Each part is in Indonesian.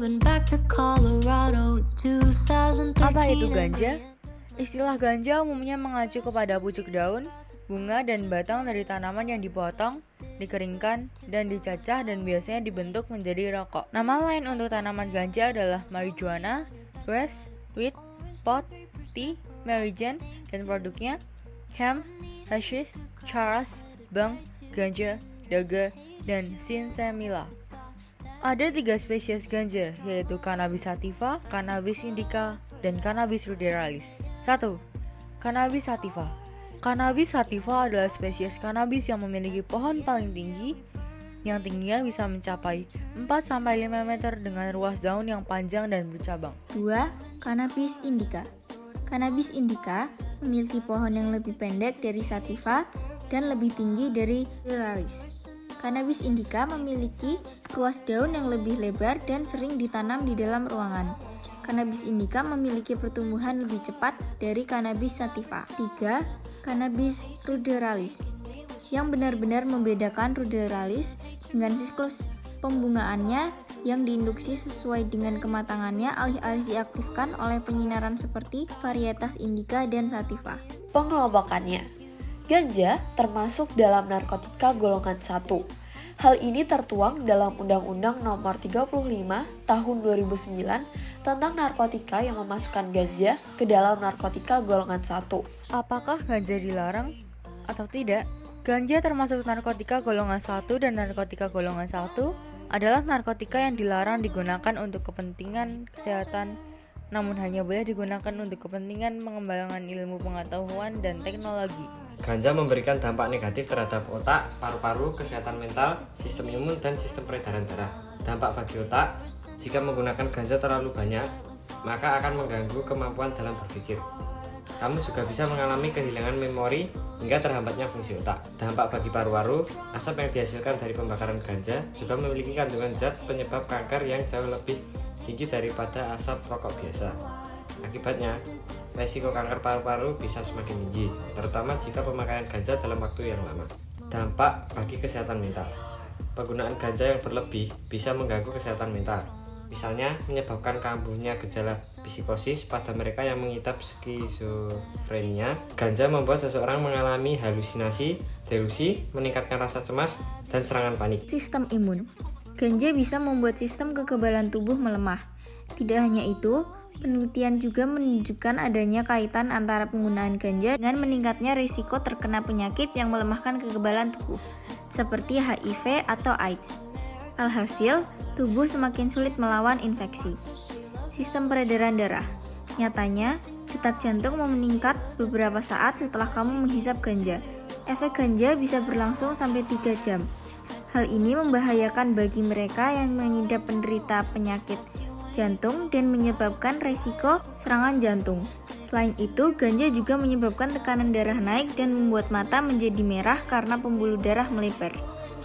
moving back to Colorado. It's 2013. Apa itu ganja? Istilah ganja umumnya mengacu kepada pucuk daun, bunga, dan batang dari tanaman yang dipotong, dikeringkan, dan dicacah dan biasanya dibentuk menjadi rokok. Nama lain untuk tanaman ganja adalah marijuana, grass, weed, pot, tea, marijane, dan produknya hemp, hashish, charas, bang, ganja, daga, dan sinsemilla. Ada 3 spesies ganja, yaitu Cannabis sativa, Cannabis indica, dan Cannabis ruderalis. 1. Cannabis sativa. Cannabis sativa adalah spesies cannabis yang memiliki pohon paling tinggi, yang tingginya bisa mencapai 4-5 meter dengan ruas daun yang panjang dan bercabang. 2. Cannabis indica. Cannabis indica memiliki pohon yang lebih pendek dari sativa dan lebih tinggi dari ruderalis. Cannabis indica memiliki ruas daun yang lebih lebar dan sering ditanam di dalam ruangan. Cannabis indica memiliki pertumbuhan lebih cepat dari cannabis sativa. 3. Cannabis ruderalis. Yang benar-benar membedakan ruderalis dengan siklus pembungaannya yang diinduksi sesuai dengan kematangannya alih-alih diaktifkan oleh penyinaran seperti varietas indica dan sativa. Pengelompokannya. Ganja termasuk dalam narkotika golongan 1. Hal ini tertuang dalam Undang-Undang Nomor 35 Tahun 2009 tentang narkotika yang memasukkan ganja ke dalam narkotika golongan 1. Apakah ganja dilarang atau tidak? Ganja termasuk narkotika golongan 1 dan narkotika golongan 1 adalah narkotika yang dilarang digunakan untuk kepentingan kesehatan, namun hanya boleh digunakan untuk kepentingan pengembangan ilmu pengetahuan dan teknologi. Ganja memberikan dampak negatif terhadap otak, paru-paru, kesehatan mental, sistem imun, dan sistem peredaran darah. Dampak bagi otak, jika menggunakan ganja terlalu banyak, maka akan mengganggu kemampuan dalam berpikir. Kamu juga bisa mengalami kehilangan memori hingga terhambatnya fungsi otak. Dampak bagi paru-paru, asap yang dihasilkan dari pembakaran ganja juga memiliki kandungan zat penyebab kanker yang jauh lebih tinggi daripada asap rokok biasa. Akibatnya, resiko kanker paru-paru bisa semakin tinggi, terutama jika pemakaian ganja dalam waktu yang lama. Dampak bagi kesehatan mental. Penggunaan ganja yang berlebih bisa mengganggu kesehatan mental. Misalnya, menyebabkan kambuhnya gejala psikosis pada mereka yang mengidap skizofrenia. Ganja membuat seseorang mengalami halusinasi, delusi, meningkatkan rasa cemas, dan serangan panik. Sistem imun. Ganja bisa membuat sistem kekebalan tubuh melemah. Tidak hanya itu, penelitian juga menunjukkan adanya kaitan antara penggunaan ganja dengan meningkatnya risiko terkena penyakit yang melemahkan kekebalan tubuh, seperti HIV atau AIDS. Alhasil, tubuh semakin sulit melawan infeksi. Sistem peredaran darah. Nyatanya, detak jantung meningkat beberapa saat setelah kamu menghisap ganja. Efek ganja bisa berlangsung sampai 3 jam. Hal ini membahayakan bagi mereka yang mengidap penderita penyakit jantung dan menyebabkan resiko serangan jantung. Selain itu, ganja juga menyebabkan tekanan darah naik dan membuat mata menjadi merah karena pembuluh darah melebar.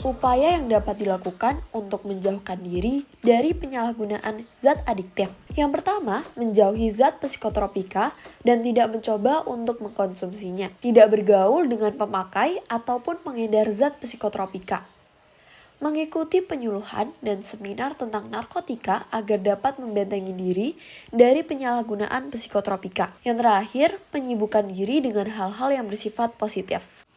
Upaya yang dapat dilakukan untuk menjauhkan diri dari penyalahgunaan zat adiktif. Yang pertama, menjauhi zat psikotropika dan tidak mencoba untuk mengkonsumsinya. Tidak bergaul dengan pemakai ataupun pengedar zat psikotropika. Mengikuti penyuluhan dan seminar tentang narkotika agar dapat membentengi diri dari penyalahgunaan psikotropika. Yang terakhir, menyibukkan diri dengan hal-hal yang bersifat positif.